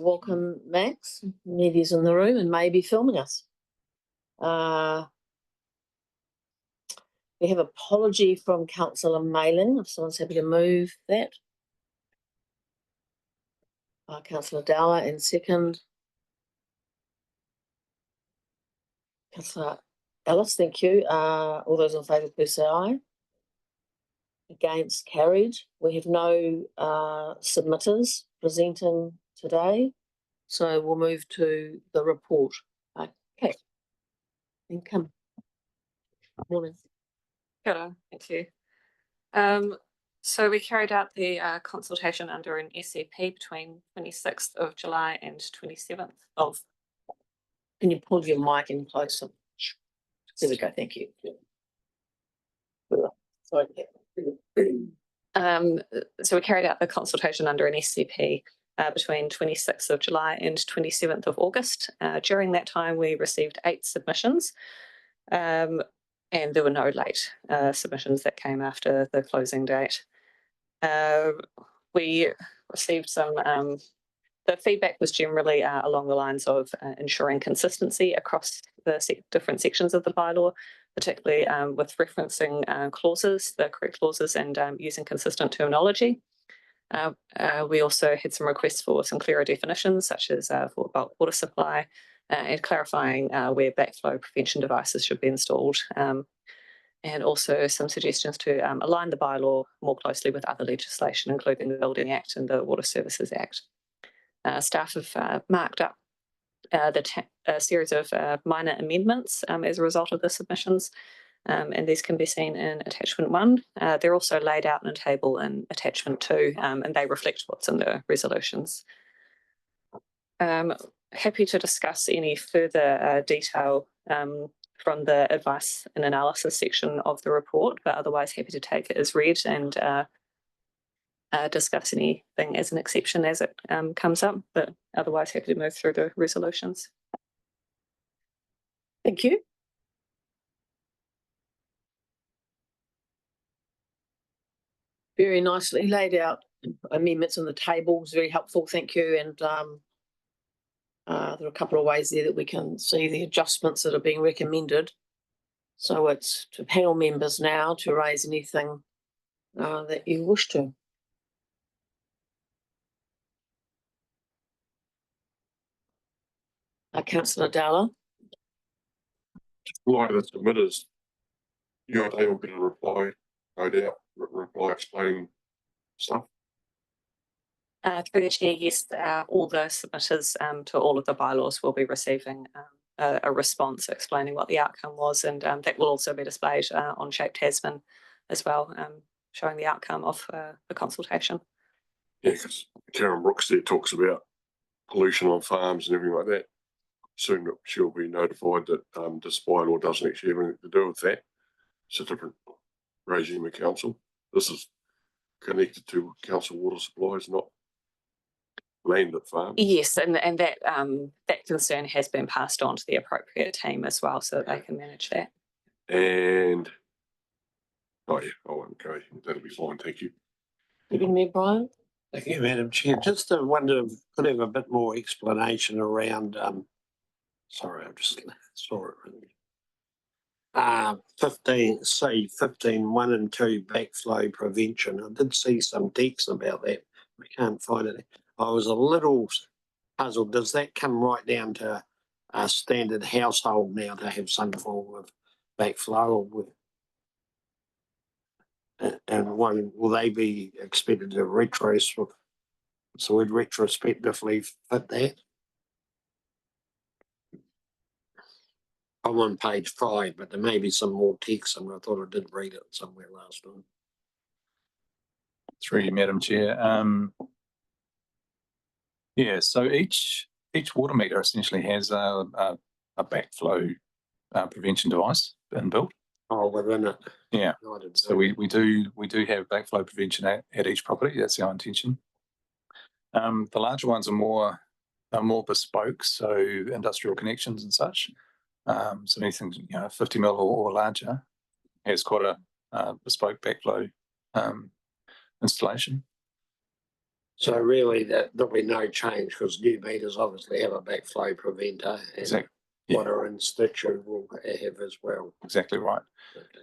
welcome Max. Media's in the room and may be filming us. We have apology from Councillor Malin, if someone's happy to move that. Councillor Dowler, and second. Councillor Ellis, thank you. All those in favour, please say aye. Against, carried. We have no submitters presenting today, so we'll move to the report. Okay. And come. Morning. Kia ora, thank you. So we carried out the consultation under an SCP between 26th of July and 27th of. Can you pull your mic in closer? There we go, thank you. Sorry. So we carried out the consultation under an SCP between 26th of July and 27th of August. During that time, we received 8 submissions. And there were no late submissions that came after the closing date. We received some, the feedback was generally along the lines of ensuring consistency across the different sections of the bylaw, particularly with referencing clauses, the correct clauses, and using consistent terminology. We also had some requests for some clearer definitions, such as for bulk water supply, and clarifying where backflow prevention devices should be installed, and also some suggestions to align the bylaw more closely with other legislation, including the Building Act and the Water Services Act. Staff have marked up a series of minor amendments as a result of the submissions, and these can be seen in Attachment 1. They're also laid out in a table in Attachment 2, and they reflect what's in the resolutions. Happy to discuss any further detail from the advice and analysis section of the report, but otherwise happy to take it as read and discuss anything as an exception as it comes up, but otherwise happy to move through the resolutions. Thank you. Very nicely laid out amendments on the table, was very helpful, thank you. And there are a couple of ways there that we can see the adjustments that are being recommended. So it's to panel members now to raise anything that you wish to. Councillor Dowler. Like the submitters, you are able to get a reply, no doubt, reply explaining stuff. Through the chair, yes, all the submitters to all of the bylaws will be receiving a response explaining what the outcome was, and that will also be displayed on Shape Tasman as well, showing the outcome of the consultation. Yeah, because Karen Brooks there talks about pollution on farms and everything like that. Soon she'll be notified that this bylaw doesn't actually have anything to do with that. It's a different regime of council. This is connected to council water supplies, not land at farms. Yes, and that that concern has been passed on to the appropriate team as well, so that they can manage that. And oh yeah, I won't go. That'll be fine. Thank you. Good evening, Brian. Thank you, Madam Chair. Just wonder if could have a bit more explanation around. Sorry, I just saw it. 15, 1 and 2 backflow prevention. I did see some text about that. I can't find it. I was a little puzzled. Does that come right down to a standard household now to have some form of backflow? And one, will they be expected to retrospectively fit that? I'm on page 5, but there may be some more text somewhere. I thought I did read it somewhere last time. Through you, Madam Chair. Yeah, so each water meter essentially has a backflow prevention device inbuilt. Oh, within it. Yeah. So we do have backflow prevention at each property. That's our intention. The larger ones are more bespoke, so industrial connections and such. So anything 50 mil or larger has quite a bespoke backflow installation. So really there'll be no change because new meters obviously have a backflow preventer and Exactly. Yeah. water in situ will have as well. Exactly right. Okay.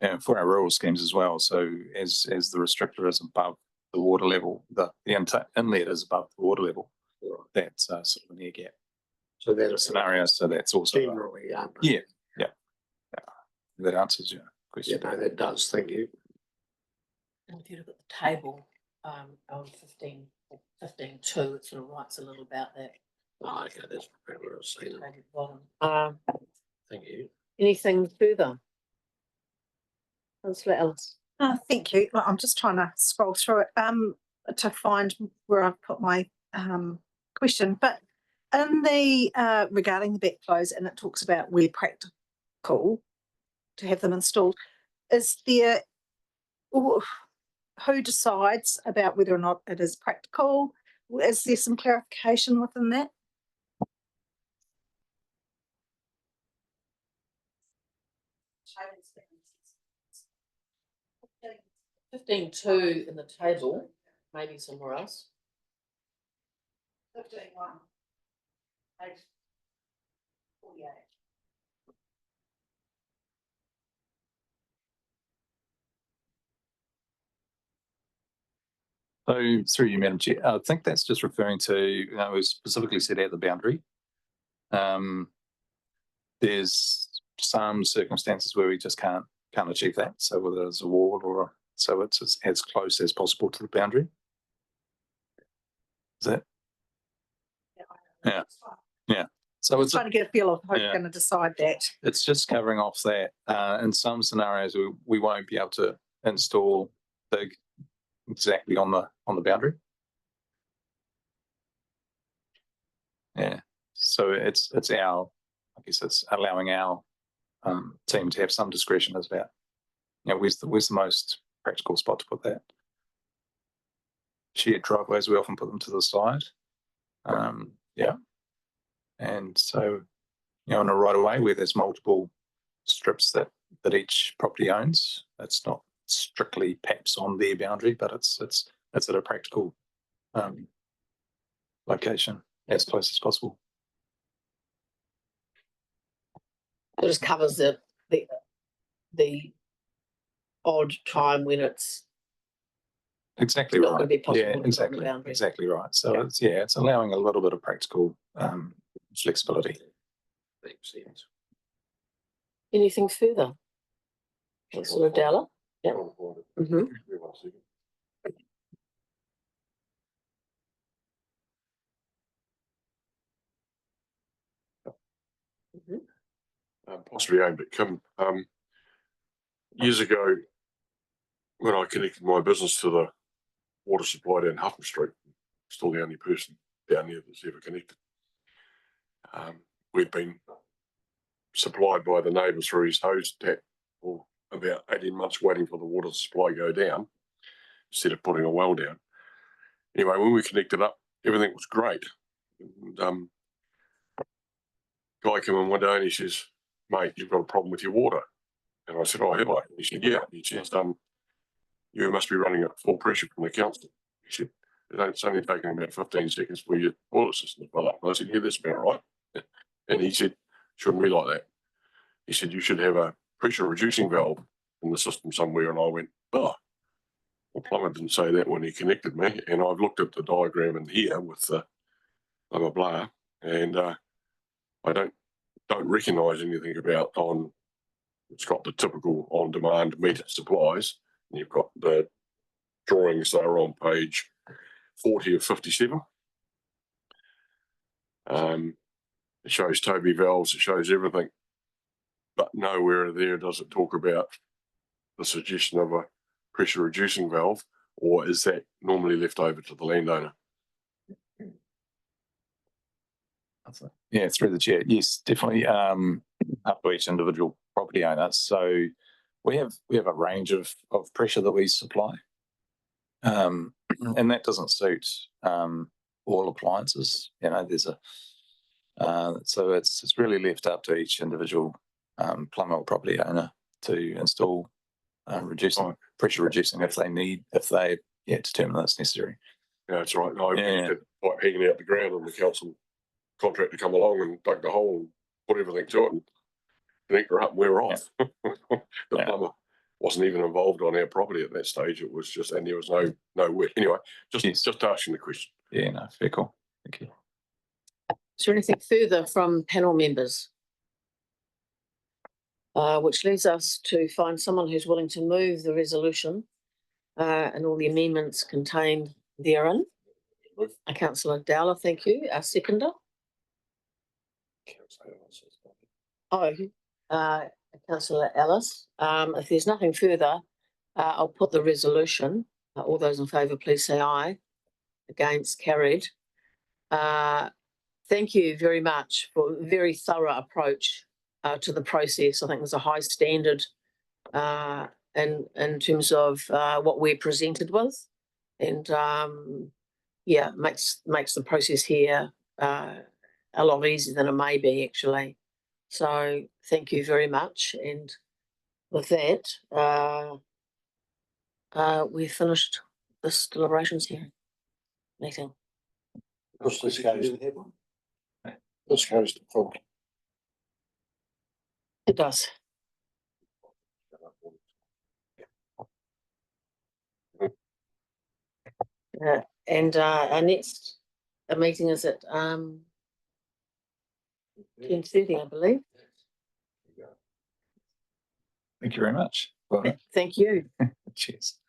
And for our rural schemes as well. So as the restrictor is above the water level, the inlet is above the water level. Right. That's sort of an air gap So that's scenario. So that's also generally, yeah. That answers your question. no, that does. Thank you. And if you look at the table, on 15.2, it sort of writes a little about that. Oh, okay, that's probably what I was saying. Table at the bottom. Thank you. Anything further? Councillor Ellis. Thank you. Well, I'm just trying to scroll through it to find where I've put my question. But in the regarding the backflows, and it talks about where practical to have them installed, is there who decides about whether or not it is practical? Is there some clarification within that? Fifteen two in the table, maybe somewhere else. 15.1. Page 48. So through you, Madam Chair, I think that's just referring to, we specifically set out the boundary. There's some circumstances where we just can't achieve that. So whether it's a wall or so it's as close as possible to the boundary. Is that? Yeah. So it's trying to get a feel of who's yeah. going to decide that. It's just covering off that. In some scenarios, we won't be able to install big exactly on the boundary. Yeah. So it's our, I guess it's allowing our team to have some discretion as about, where's the most practical spot to put that. Shared driveways, we often put them to the side. Yeah. And so, in a right of way where there's multiple strips that each property owns, it's not strictly perhaps on their boundary, but it's at a practical location as close as possible. It just covers the odd time when it's Exactly not right. going to be possible. Yeah, to put on the exactly. boundary. Exactly right. So Yeah. it's allowing a little bit of practical flexibility. Makes sense. Anything further? Councillor Dalla? Yeah. Mm-hmm. Possibly aimed at Kim. Years ago, when I connected my business to the water supply down Huffman Street, still the only person down there that's ever connected. We'd been supplied by the neighbour through his hose tap for about 18 months waiting for the water supply to go down instead of putting a well down. Anyway, when we connected up, everything was great. And, guy came in one day and he says, "Mate, you've got a problem with your water." And I said, "Oh, have I?" He said, "Yeah." He says, "You must be running at full pressure from the council." He said, "It's only taking about 15 seconds for your boiler system to fill up." And I said, "Yeah, that's about right." And he said, "Shouldn't be like that." He said, "You should have a pressure reducing valve in the system somewhere." And I went, "Oh, well, plumber didn't say that when he connected me." And I've looked at the diagram in here with the blah, blah, blah. And I don't recognise anything about it's got the typical on-demand meter supplies. And you've got the drawings that are on page 40 of 57. It shows Toby valves, it shows everything, but nowhere there does it talk about the suggestion of a pressure reducing valve, or is that normally left over to the landowner? Yeah, through the chair. Yes, definitely. Up to each individual property owner. So we have a range of pressure that we supply, and that doesn't suit all appliances. There's so it's really left up to each individual plumber or property owner to install pressure reducing if they determine that it's necessary. Yeah, that's right. No, we Yeah. had pipe hanging out the ground and the council contractor come along and dug the hole and put everything to it and linked her up and we were off. The Yeah. plumber wasn't even involved on our property at that stage. It was just, and there was no work. Anyway, Yes. just asking the question. Yeah, no, very cool. Thank you. Is there anything further from panel members? Which leads us to find someone who's willing to move the resolution and all the amendments contained therein. Move. Councillor Dowler, thank you. Our seconder. Oh, Councillor Ellis. If there's nothing further, I'll put the resolution. All those in favour, please say aye. Against, carried. Thank you very much for a very thorough approach to the process. I think there's a high standard in terms of what we're presented with, and yeah, makes the process here a lot easier than it may be actually. So thank you very much, and with that, we've finished this deliberations hearing meeting. This goes to full. It does. And our next meeting is at 10:30, I believe. Thank you very much. Well done. Thank you. Cheers.